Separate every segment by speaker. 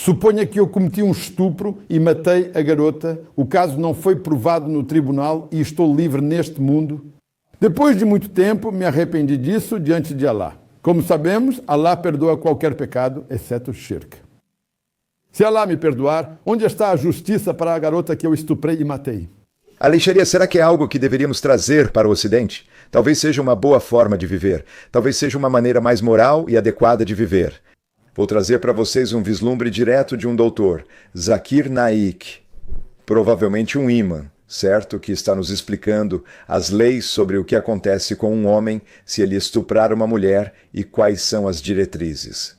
Speaker 1: Suponha que eu cometi um estupro e matei a garota. O caso não foi provado no tribunal e estou livre neste mundo. Depois de muito tempo, me arrependi disso diante de Allah. Como sabemos, Allah perdoa qualquer pecado, exceto o shirk. Se Allah me perdoar, onde está a justiça para a garota que eu estuprei e matei?
Speaker 2: A lei Sharia, será que é algo que deveríamos trazer para o Ocidente? Talvez seja uma boa forma de viver. Talvez seja uma maneira mais moral e adequada de viver. Vou trazer para vocês um vislumbre direto de um doutor, Zakir Naik, provavelmente um imã, certo? Que está nos explicando as leis sobre o que acontece com um homem se ele estuprar uma mulher e quais são as diretrizes.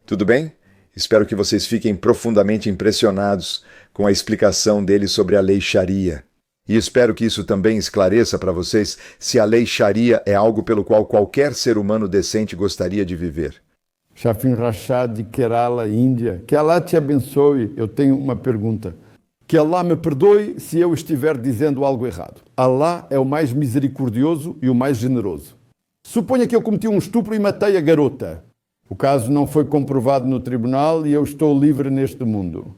Speaker 2: Tudo bem? Espero que vocês fiquem profundamente impressionados com a explicação dele sobre a lei Sharia. E espero que isso também esclareça para vocês se a lei Sharia é algo pelo qual qualquer ser humano decente gostaria de viver.
Speaker 1: Shafin Rashad de Kerala, Índia. Que Allah te abençoe. Eu tenho uma pergunta. Que Allah me perdoe se eu estiver dizendo algo errado. Allah é o mais misericordioso e o mais generoso. Suponha que eu cometi um estupro e matei a garota. O caso não foi comprovado no tribunal e eu estou livre neste mundo.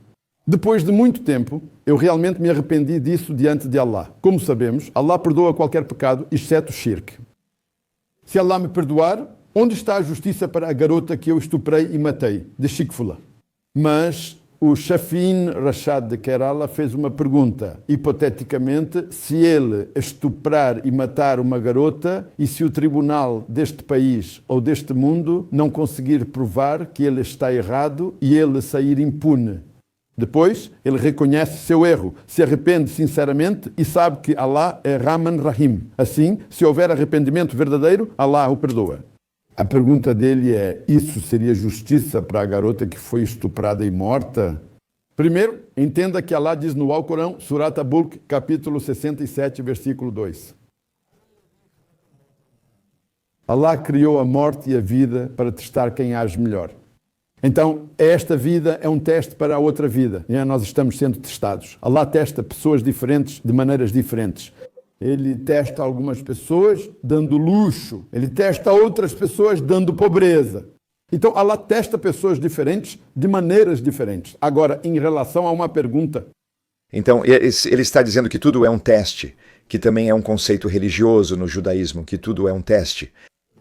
Speaker 1: Depois de muito tempo, eu realmente me arrependi disso diante de Allah. Como sabemos, Allah perdoa qualquer pecado, exceto o shirk. Se Allah me perdoar, onde está a justiça para a garota que eu estuprei e matei, de Shikfula? Mas o Shafin Rashad de Kerala fez uma pergunta. Hipoteticamente, se ele estuprar e matar uma garota e se o tribunal deste país ou deste mundo não conseguir provar que ele está errado e ele sair impune. Depois, ele reconhece seu erro, se arrepende sinceramente e sabe que Allah é Rahman Rahim. Assim, se houver arrependimento verdadeiro, Allah o perdoa. A pergunta dele é, isso seria justiça para a garota que foi estuprada e morta? Primeiro, entenda que Allah diz no Alcorão, Surat Al-Mulk, capítulo 67, versículo 2. Allah criou a morte e a vida para testar quem age melhor. Então, esta vida é um teste para a outra vida. Nós estamos sendo testados. Allah testa pessoas diferentes de maneiras diferentes. Ele testa algumas pessoas dando luxo. Ele testa outras pessoas dando pobreza. Então, Allah testa pessoas diferentes de maneiras diferentes. Agora, em relação a uma pergunta.
Speaker 2: Então, ele está dizendo que tudo é um teste, que também é um conceito religioso no judaísmo, que tudo é um teste.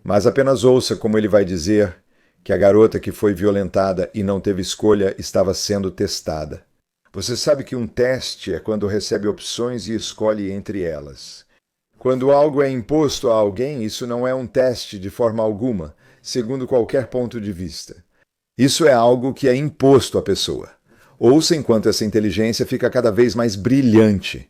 Speaker 2: Mas apenas ouça como ele vai dizer que a garota que foi violentada e não teve escolha estava sendo testada. Você sabe que um teste é quando recebe opções e escolhe entre elas. Quando algo é imposto a alguém, isso não é um teste de forma alguma, segundo qualquer ponto de vista. Isso é algo que é imposto à pessoa. Ouça enquanto essa inteligência fica cada vez mais brilhante.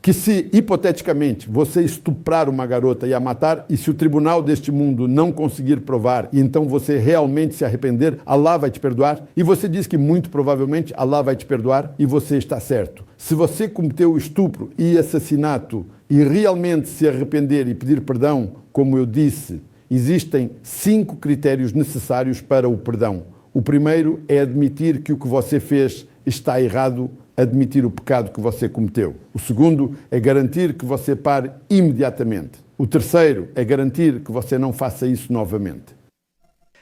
Speaker 1: Que se, hipoteticamente, você estuprar uma garota e a matar, e se o tribunal deste mundo não conseguir provar, e então você realmente se arrepender, Allah vai te perdoar, e você diz que muito provavelmente Allah vai te perdoar, e você está certo. Se você cometeu estupro e assassinato, e realmente se arrepender e pedir perdão, como eu disse, existem 5 critérios necessários para o perdão. O primeiro é admitir que o que você fez está errado, admitir o pecado que você cometeu. O segundo é garantir que você pare imediatamente. O terceiro é garantir que você não faça isso novamente.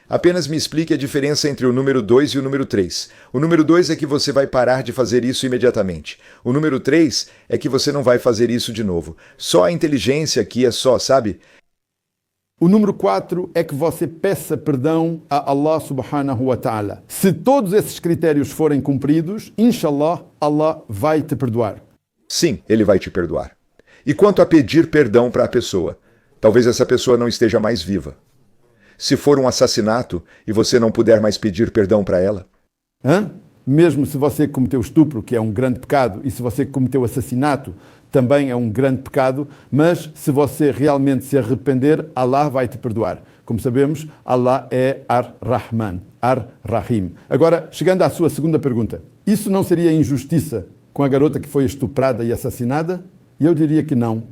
Speaker 2: Apenas me explique a diferença entre o número 2 e o número 3. O número 2 é que você vai parar de fazer isso imediatamente. O número 3 é que você não vai fazer isso de novo. Só a inteligência aqui é só, sabe?
Speaker 1: O número 4 é que você peça perdão a Allah subhanahu wa ta'ala. Se todos esses critérios forem cumpridos, inshallah, Allah vai te perdoar.
Speaker 2: Sim, ele vai te perdoar. E quanto a pedir perdão para a pessoa? Talvez essa pessoa não esteja mais viva. Se for um assassinato e você não puder mais pedir perdão para ela?
Speaker 1: Mesmo se você cometeu estupro, que é um grande pecado, e se você cometeu assassinato, também é um grande pecado, mas se você realmente se arrepender, Allah vai te perdoar. Como sabemos, Allah é Ar-Rahman, Ar-Rahim. Agora, chegando à sua segunda pergunta, isso não seria injustiça com a garota que foi estuprada e assassinada? E eu diria que não.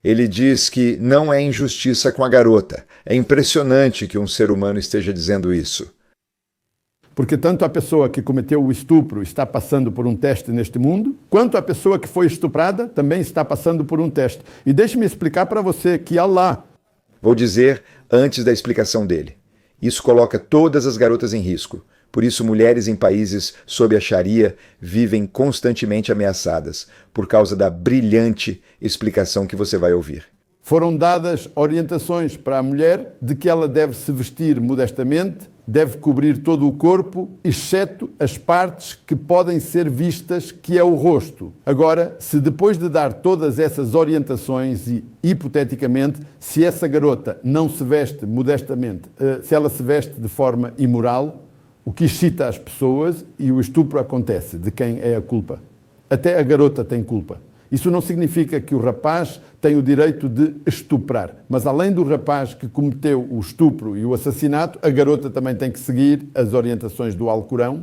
Speaker 2: Ele diz que não é injustiça com a garota. É impressionante que um ser humano esteja dizendo isso.
Speaker 1: Porque tanto a pessoa que cometeu o estupro está passando por um teste neste mundo, quanto a pessoa que foi estuprada também está passando por um teste. E deixe-me explicar para você que Allah...
Speaker 2: Vou dizer antes da explicação dele. Isso coloca todas as garotas em risco. Por isso, mulheres em países sob a Sharia vivem constantemente ameaçadas, por causa da brilhante explicação que você vai ouvir.
Speaker 1: Foram dadas orientações para a mulher de que ela deve se vestir modestamente, deve cobrir todo o corpo, exceto as partes que podem ser vistas, que é o rosto. Agora, se depois de dar todas essas orientações e, hipoteticamente, se essa garota não se veste modestamente, se ela se veste de forma imoral, o que excita as pessoas e o estupro acontece. De quem é a culpa? Até a garota tem culpa. Isso não significa que o rapaz tem o direito de estuprar, mas além do rapaz que cometeu o estupro e o assassinato, a garota também tem que seguir as orientações do Alcorão.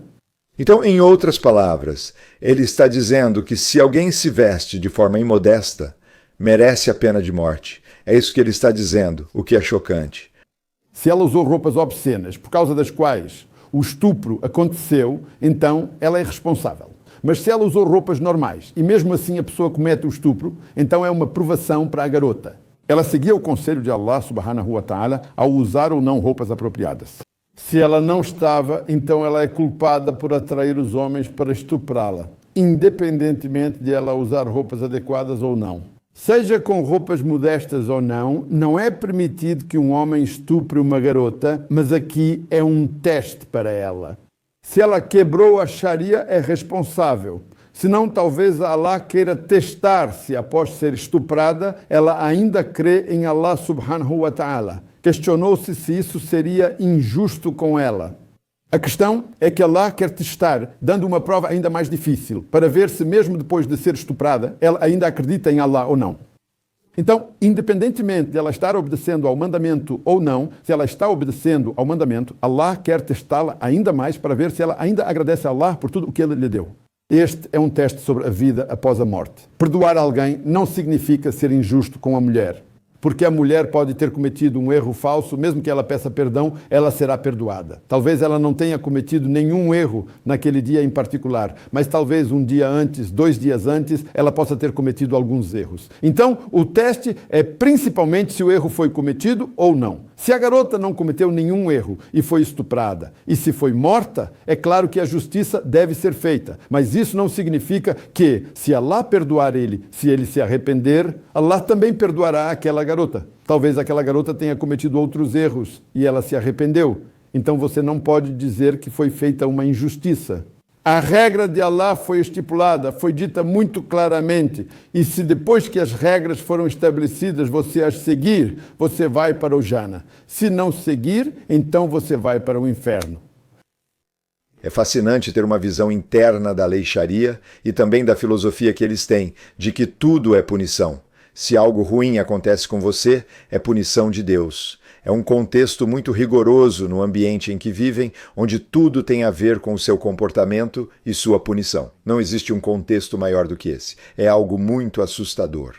Speaker 2: Então, em outras palavras, ele está dizendo que se alguém se veste de forma imodesta, merece a pena de morte. É isso que ele está dizendo, o que é chocante.
Speaker 1: Se ela usou roupas obscenas, por causa das quais o estupro aconteceu, então ela é responsável. Mas se ela usou roupas normais e mesmo assim a pessoa comete o estupro, então é uma provação para a garota. Ela seguia o conselho de Allah subhanahu wa ta'ala ao usar ou não roupas apropriadas. Se ela não estava, então ela é culpada por atrair os homens para estuprá-la, independentemente de ela usar roupas adequadas ou não. Seja com roupas modestas ou não, não é permitido que um homem estupre uma garota, mas aqui é um teste para ela. Se ela quebrou a Sharia, é responsável. Senão, talvez Allah queira testar se, após ser estuprada, ela ainda crê em Allah subhanahu wa ta'ala. Questionou-se se isso seria injusto com ela. A questão é que Allah quer testar, dando uma prova ainda mais difícil, para ver se mesmo depois de ser estuprada, ela ainda acredita em Allah ou não. Então, independentemente de ela estar obedecendo ao mandamento ou não, se ela está obedecendo ao mandamento, Allah quer testá-la ainda mais para ver se ela ainda agradece a Allah por tudo o que Ele lhe deu. Este é um teste sobre a vida após a morte. Perdoar alguém não significa ser injusto com a mulher. Porque a mulher pode ter cometido um erro falso, mesmo que ela peça perdão, ela será perdoada. Talvez ela não tenha cometido nenhum erro naquele dia em particular, mas talvez um dia antes, 2 dias antes, ela possa ter cometido alguns erros. Então, o teste é principalmente se o erro foi cometido ou não. Se a garota não cometeu nenhum erro e foi estuprada, e se foi morta, é claro que a justiça deve ser feita. Mas isso não significa que, se Allah perdoar ele, se ele se arrepender, Allah também perdoará aquela garota. Talvez aquela garota tenha cometido outros erros e ela se arrependeu. Então você não pode dizer que foi feita uma injustiça. A regra de Allah foi estipulada, foi dita muito claramente. E se depois que as regras foram estabelecidas você as seguir, você vai para o Jannah. Se não seguir, então você vai para o inferno.
Speaker 2: É fascinante ter uma visão interna da lei Sharia e também da filosofia que eles têm, de que tudo é punição. Se algo ruim acontece com você, é punição de Deus. É um contexto muito rigoroso no ambiente em que vivem, onde tudo tem a ver com o seu comportamento e sua punição. Não existe um contexto maior do que esse. É algo muito assustador.